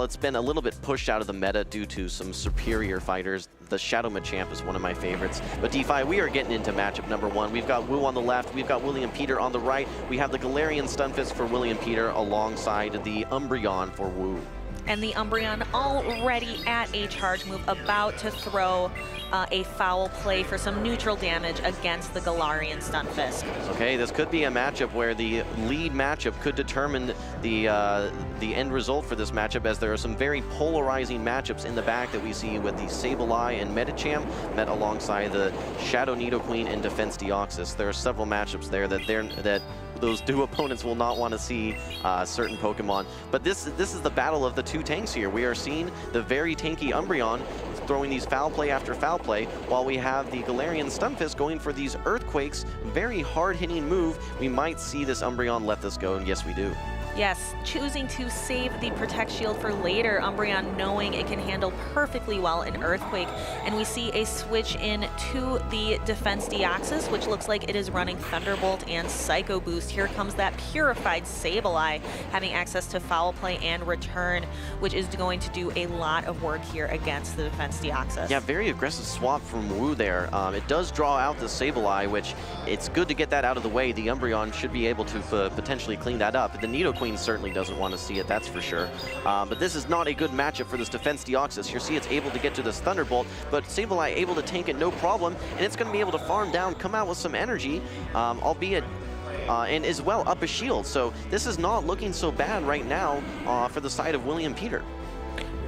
it's been a little bit pushed out of the meta due to some superior fighters. The Shadow Machamp is one of my favorites. But DeFi, we are getting into matchup number 1. We've got Wu on the left, we've got WilliamPeter on the right. We have the Galarian Stunfisk for WilliamPeter alongside the Umbreon for Wu. And the Umbreon already at a charge move, about to throw a foul play for some neutral damage against the Galarian Stunfisk. Okay, this could be a matchup where the lead matchup could determine the end result for this matchup, as there are some very polarizing matchups in the back that we see with the Sableye and Medicham met alongside the Shadow Nidoqueen and Defense Deoxys. There are several matchups there that those two opponents will not want to see certain Pokemon. But this is the battle of the two tanks here. We are seeing the very tanky Umbreon throwing these foul play after foul play, while we have the Galarian Stunfisk going for these Earthquakes. Very hard-hitting move. We might see this Umbreon let this go, and yes, we do. Yes, choosing to save the Protect Shield for later. Umbreon knowing it can handle perfectly well an Earthquake. And we see a switch in to the Defense Deoxys, which looks like it is running Thunderbolt and Psycho Boost. Here comes that purified Sableye, having access to Foul Play and Return, which is going to do a lot of work here against the Defense Deoxys. Yeah, very aggressive swap from Wu there. It does draw out the Sableye, which it's good to get that out of the way. The Umbreon should be able to potentially clean that up. The Nidoqueen certainly doesn't want to see it, that's for sure. But this is not a good matchup for this Defense Deoxys. You see it's able to get to this Thunderbolt, but Sableye able to tank it no problem, and it's going to be able to farm down, come out with some energy, albeit and as well up a shield. So this is not looking so bad right now for the side of WilliamPeter.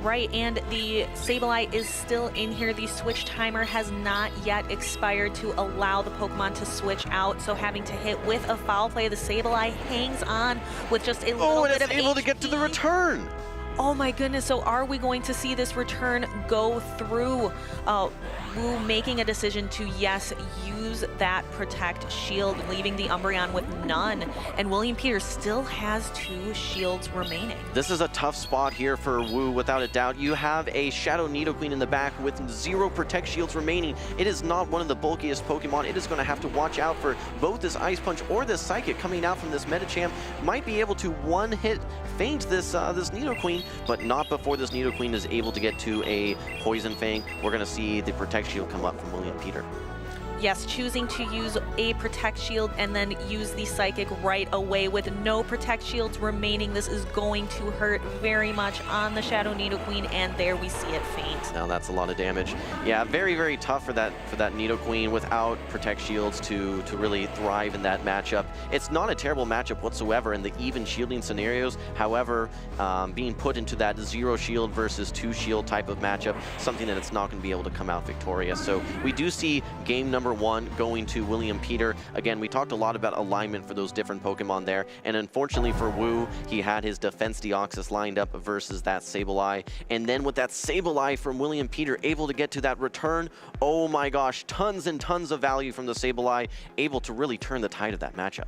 Right, and the Sableye is still in here. The switch timer has not yet expired to allow the Pokemon to switch out, so having to hit with a foul play, the Sableye hangs on with just a little bit of HP. Oh, and it's able to get to the return! Oh my goodness, so are we going to see this return go through? Wu making a decision to, yes, use that Protect Shield, leaving the Umbreon with none. And WilliamPeter still has 2 shields remaining. This is a tough spot here for Wu, without a doubt. You have a Shadow Nidoqueen in the back with 0 Protect Shields remaining. It is not one of the bulkiest Pokemon. It is going to have to watch out for both this Ice Punch or this Psychic coming out from this Medicham. Might be able to one-hit feint this Nidoqueen, but not before this Nidoqueen is able to get to a Poison Fang. We're going to see the Protect Shield come up from WilliamPeter. Yes, choosing to use a Protect Shield and then use the Psychic right away with no Protect Shields remaining. This is going to hurt very much on the Shadow Nidoqueen, and there we see it faint. Now that's a lot of damage. Yeah, very, very tough for that Nidoqueen without Protect Shields to really thrive in that matchup. It's not a terrible matchup whatsoever in the even shielding scenarios. However, being put into that 0 shield versus 2 shield type of matchup, something that it's not going to be able to come out victorious. So we do see game number 1 going to WilliamPeter. Again, we talked a lot about alignment for those different Pokemon there, and unfortunately for Wu, he had his Defense Deoxys lined up versus that Sableye, and then with that Sableye from WilliamPeter able to get to that return, oh my gosh, tons and tons of value from the Sableye, able to really turn the tide of that matchup.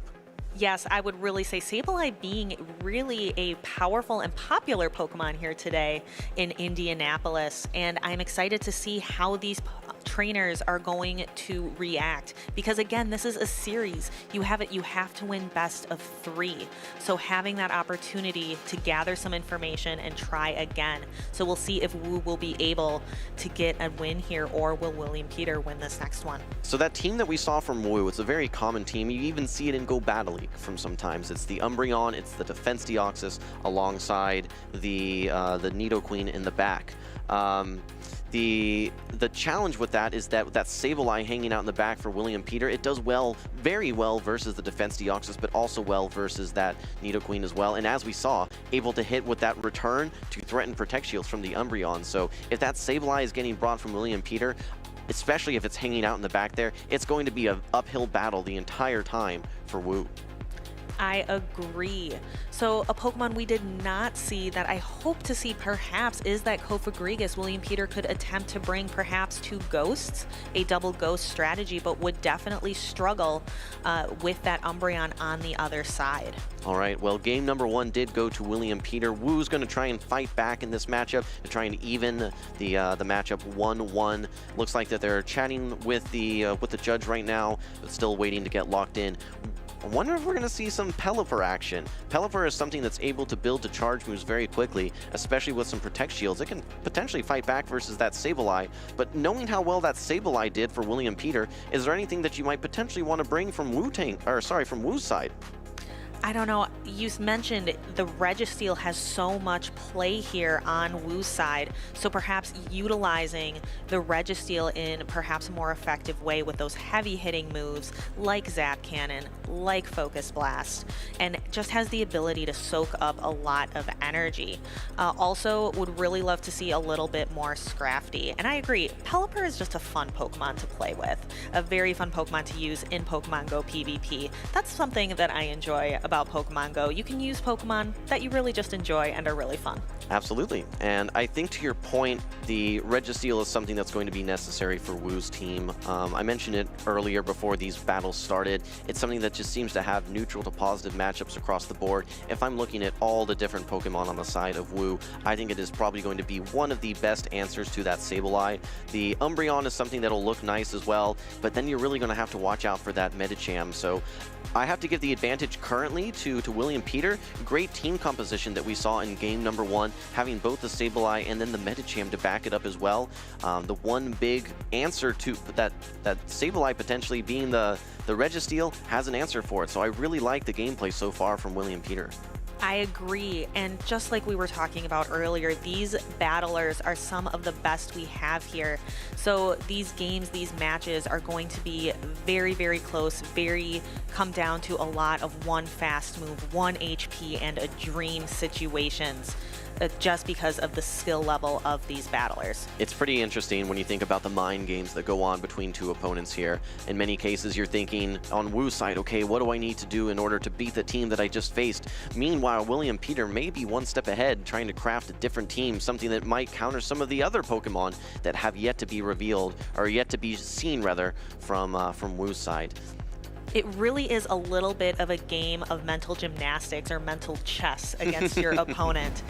Yes, I would really say Sableye being really a powerful and popular Pokemon here today in Indianapolis, and I'm excited to see how these trainers are going to react, because again, this is a series. You have to win best of 3. So having that opportunity to gather some information and try again. So we'll see if Wu will be able to get a win here, or will WilliamPeter win this next one. So that team that we saw from Wu, it's a very common team. You even see it in Go Battle League from sometimes. It's the Umbreon, it's the Defense Deoxys alongside the Nidoqueen in the back. The challenge with that is that with that Sableye hanging out in the back for WilliamPeter, it does very well versus the Defense Deoxys, but also well versus that Nidoqueen as well. And as we saw, able to hit with that return to threaten Protect Shields from the Umbreon. So if that Sableye is getting brought from WilliamPeter, especially if it's hanging out in the back there, it's going to be an uphill battle the entire time for Wu. I agree. So a Pokemon we did not see that I hope to see perhaps is that Kofagrigus. WilliamPeter could attempt to bring perhaps 2 Ghosts, a double Ghost strategy, but would definitely struggle with that Umbreon on the other side. All right, well, game number 1 did go to WilliamPeter. Wu's going to try and fight back in this matchup to try and even the matchup 1-1. Looks like that they're chatting with the judge right now, but still waiting to get locked in. I wonder if we're going to see some Pelipper action. Pelipper is something that's able to build to charge moves very quickly, especially with some Protect Shields. It can potentially fight back versus that Sableye, but knowing how well that Sableye did for WilliamPeter, is there anything that you might potentially want to bring from from Wu's side? I don't know, you mentioned the Registeel has so much play here on Wu's side, so perhaps utilizing the Registeel in perhaps a more effective way with those heavy hitting moves like Zap Cannon, like Focus Blast, and just has the ability to soak up a lot of energy. Also, would really love to see a little bit more Scrafty, and I agree, Pelipper is just a fun Pokemon to play with, a very fun Pokemon to use in Pokemon Go PvP. That's something that I enjoy about Pokemon Go. You can use Pokemon that you really just enjoy and are really fun. Absolutely, and I think to your point, the Registeel is something that's going to be necessary for Wu's team. I mentioned it earlier before these battles started. It's something that just seems to have neutral to positive matchups across the board. If I'm looking at all the different Pokemon on the side of Wu, I think it is probably going to be one of the best answers to that Sableye. The Umbreon is something that'll look nice as well, but then you're really going to have to watch out for that Medicham. So I have to give the advantage currently to WilliamPeter. Great team composition that we saw in game number 1, having both the Sableye and then the Medicham to back it up as well. The one big answer to that Sableye potentially being the Registeel has an answer for it. So I really like the gameplay so far from WilliamPeter. I agree, and just like we were talking about earlier, these battlers are some of the best we have here. So these games, these matches are going to be very, very close, come down to a lot of one fast move, 1 HP, and a dream situations. Just because of the skill level of these battlers. It's pretty interesting when you think about the mind games that go on between two opponents here. In many cases, you're thinking on Wu's side, okay, what do I need to do in order to beat the team that I just faced? Meanwhile, WilliamPeter may be one step ahead, trying to craft a different team, something that might counter some of the other Pokemon that have yet to be revealed, or yet to be seen, rather, from Wu's side. It really is a little bit of a game of mental gymnastics or mental chess against your opponent,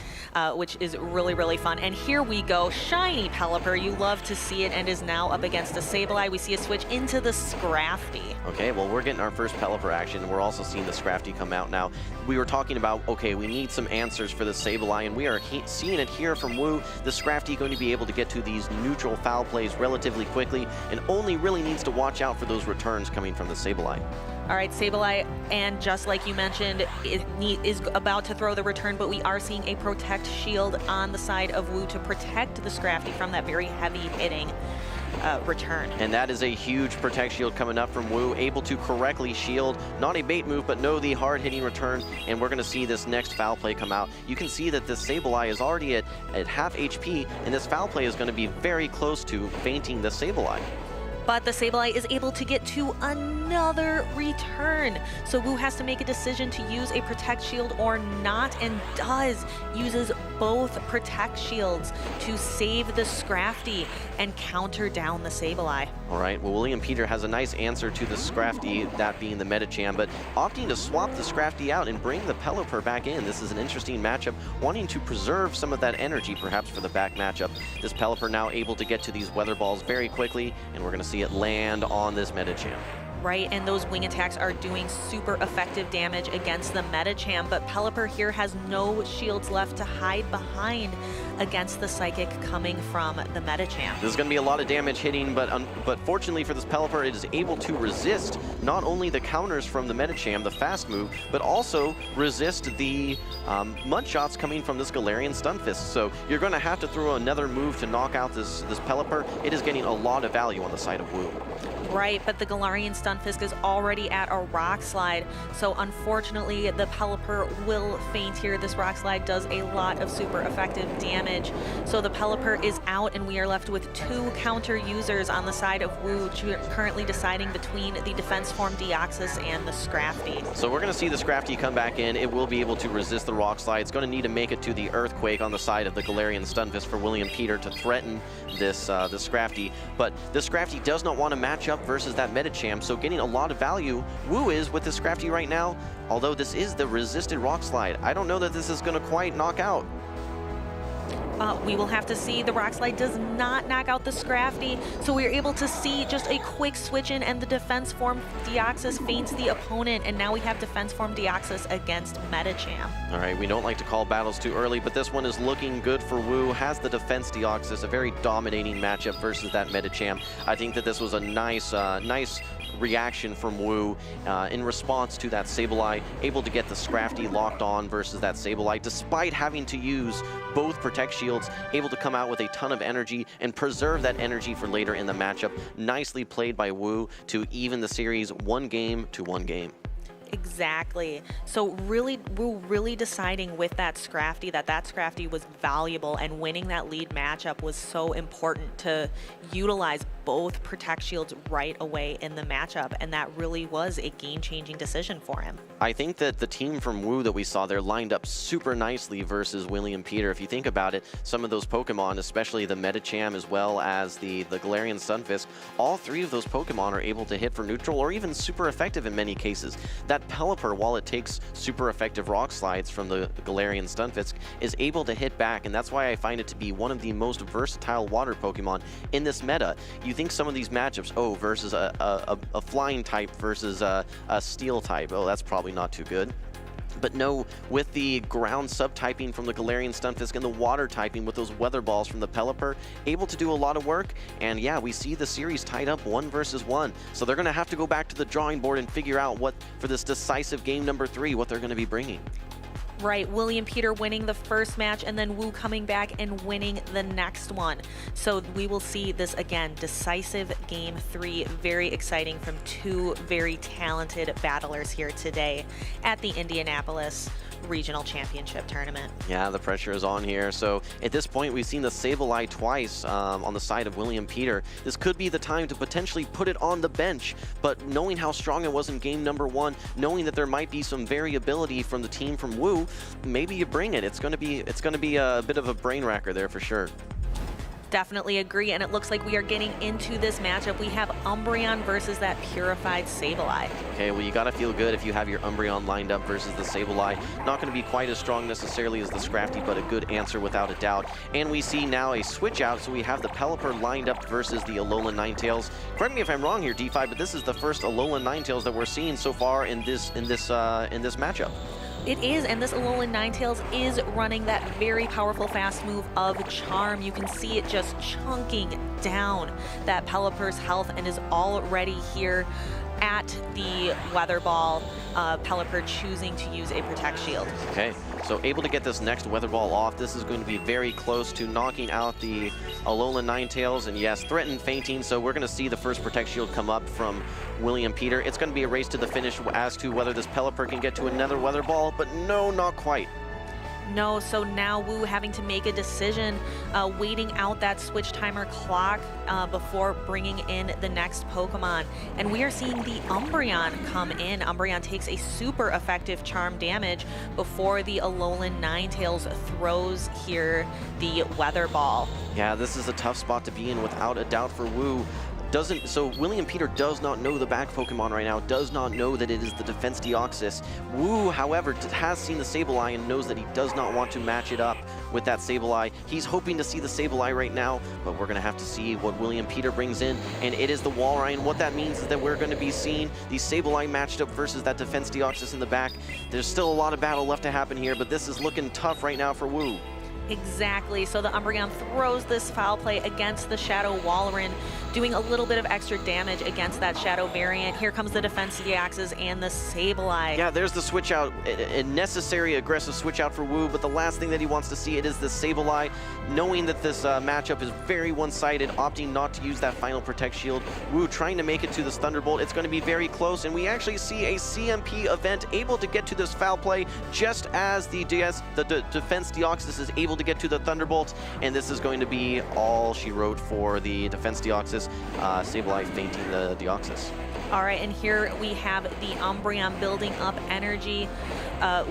which is really, really fun. And here we go, shiny Pelipper. You love to see it, and is now up against a Sableye. We see a switch into the Scrafty. Okay, well, we're getting our first Pelipper action. We're also seeing the Scrafty come out now. We were talking about, okay, we need some answers for the Sableye, and we are seeing it here from Wu. The Scrafty going to be able to get to these neutral foul plays relatively quickly, and only really needs to watch out for those returns coming from the Sableye. All right, Sableye, and just like you mentioned, it is about to throw the return, but we are seeing a Protect Shield on the side of Wu to protect the Scrafty from that very heavy hitting return. And that is a huge Protect Shield coming up from Wu, able to correctly shield, not a bait move, but no, the hard hitting return, and we're going to see this next foul play come out. You can see that this Sableye is already at half HP, and this foul play is going to be very close to fainting the Sableye. But the Sableye is able to get to another return. So Wu has to make a decision to use a Protect Shield or not, and uses both Protect Shields to save the Scrafty and counter down the Sableye. All right, well, WilliamPeter has a nice answer to the Scrafty, that being the Medicham, but opting to swap the Scrafty out and bring the Pelipper back in. This is an interesting matchup, wanting to preserve some of that energy perhaps for the back matchup. This Pelipper now able to get to these Weather Balls very quickly, and we're going to see it land on this Medicham. Right, and those wing attacks are doing super effective damage against the Medicham, but Pelipper here has no shields left to hide behind against the Psychic coming from the Medicham. This is going to be a lot of damage hitting, but fortunately for this Pelipper, it is able to resist not only the counters from the Medicham, the fast move, but also resist the mud shots coming from this Galarian Stunfisk. So you're going to have to throw another move to knock out this Pelipper. It is getting a lot of value on the side of Wu. Right, but the Galarian Stunfisk is already at a Rock Slide, so unfortunately the Pelipper will faint here. This Rock Slide does a lot of super effective damage, so the Pelipper is out, and we are left with 2 counter users on the side of Wu, currently deciding between the Defense Form Deoxys and the Scrafty. So we're going to see the Scrafty come back in. It will be able to resist the Rock Slide. It's going to need to make it to the Earthquake on the side of the Galarian Stunfisk for WilliamPeter to threaten this Scrafty, but the Scrafty does not want to match up versus that Medicham, so getting a lot of value. Wu is with the Scrafty right now, although this is the resisted Rock Slide. I don't know that this is going to quite knock out. We will have to see. The Rock Slide does not knock out the Scrafty, so we're able to see just a quick switch in, and the Defense Form Deoxys feints the opponent, and now we have Defense Form Deoxys against Medicham. All right, we don't like to call battles too early, but this one is looking good for Wu. Has the Defense Deoxys, a very dominating matchup versus that Medicham. I think that this was a nice reaction from Wu in response to that Sableye, able to get the Scrafty locked on versus that Sableye, despite having to use both Protect Shields, able to come out with a ton of energy and preserve that energy for later in the matchup. Nicely played by Wu to even the series 1 game to 1 game. Exactly. So really deciding with that Scrafty that Scrafty was valuable, and winning that lead matchup was so important to utilize both Protect Shields right away in the matchup, and that really was a game-changing decision for him. I think that the team from Wu that we saw there lined up super nicely versus WilliamPeter. If you think about it, some of those Pokemon, especially the Medicham as well as the Galarian Stunfisk, all 3 of those Pokemon are able to hit for neutral or even super effective in many cases. That Pelipper, while it takes super effective Rock Slides from the Galarian Stunfisk, is able to hit back, and that's why I find it to be one of the most versatile water Pokemon in this meta. You think some of these matchups, versus a flying type versus a steel type, that's probably not too good. But no, with the ground subtyping from the Galarian Stunfisk and the water typing with those weather balls from the Pelipper, able to do a lot of work. And yeah, we see the series tied up 1 versus 1. So they're going to have to go back to the drawing board and figure out what, for this decisive game number 3, what they're going to be bringing. Right, WilliamPeter winning the first match, and then Wu coming back and winning the next one. So we will see this again, decisive game 3, very exciting from 2 very talented battlers here today at the Indianapolis Regional Championship Tournament. Yeah, the pressure is on here. So at this point, we've seen the Sableye twice on the side of WilliamPeter. This could be the time to potentially put it on the bench, but knowing how strong it was in game number 1, knowing that there might be some variability from the team from Wu, maybe you bring it. It's going to be a bit of a brain racker there for sure. Definitely agree, and it looks like we are getting into this matchup. We have Umbreon versus that Purified Sableye. Okay, well, you gotta feel good if you have your Umbreon lined up versus the Sableye. Not gonna be quite as strong necessarily as the Scrafty, but a good answer without a doubt. And we see now a switch out, so we have the Pelipper lined up versus the Alolan Ninetales. Correct me if I'm wrong here, D5, but this is the first Alolan Ninetales that we're seeing so far in this matchup. It is, and this Alolan Ninetales is running that very powerful fast move of Charm. You can see it just chunking down that Pelipper's health, and is already here at the Weather Ball. Pelipper choosing to use a Protect Shield. Okay, so able to get this next Weather Ball off. This is going to be very close to knocking out the Alolan Ninetales, and yes, threatened fainting, so we're going to see the first Protect Shield come up from WilliamPeter. It's going to be a race to the finish as to whether this Pelipper can get to another Weather Ball, but no, not quite. No, so now Wu having to make a decision, waiting out that switch timer clock before bringing in the next Pokemon. And we are seeing the Umbreon come in. Umbreon takes a super effective Charm damage before the Alolan Ninetales throws here the Weather Ball. Yeah, this is a tough spot to be in without a doubt for Wu. So WilliamPeter does not know the back Pokemon right now, does not know that it is the Defense Deoxys. Wu, however, has seen the Sableye and knows that he does not want to match it up with that Sableye. He's hoping to see the Sableye right now, but we're going to have to see what WilliamPeter brings in, and it is the Walrein. What that means is that we're going to be seeing the Sableye matched up versus that Defense Deoxys in the back. There's still a lot of battle left to happen here, but this is looking tough right now for Wu. Exactly, so the Umbreon throws this foul play against the Shadow Walrein, doing a little bit of extra damage against that Shadow variant. Here comes the Defense Deoxys and the Sableye. Yeah, there's the switch out, a necessary aggressive switch out for Wu, but the last thing that he wants to see it is the Sableye, knowing that this matchup is very one-sided, opting not to use that final Protect Shield. Wu trying to make it to this Thunderbolt. It's going to be very close, and we actually see a CMP event able to get to this foul play just as the Defense Deoxys is able to get to the Thunderbolt, and this is going to be all she wrote for the Defense Deoxys. Sableye fainting the Deoxys. All right, and here we have the Umbreon building up energy.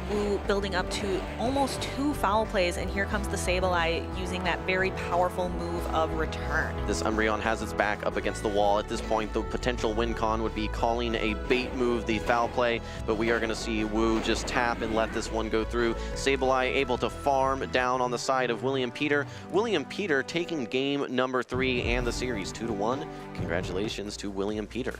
Wu building up to almost 2 foul plays, and here comes the Sableye using that very powerful move of return. This Umbreon has its back up against the wall. At this point, the potential win con would be calling a bait move, the foul play, but we are going to see Wu just tap and let this one go through. Sableye able to farm down on the side of WilliamPeter. WilliamPeter taking game number 3 and the series 2-1. Congratulations to WilliamPeter.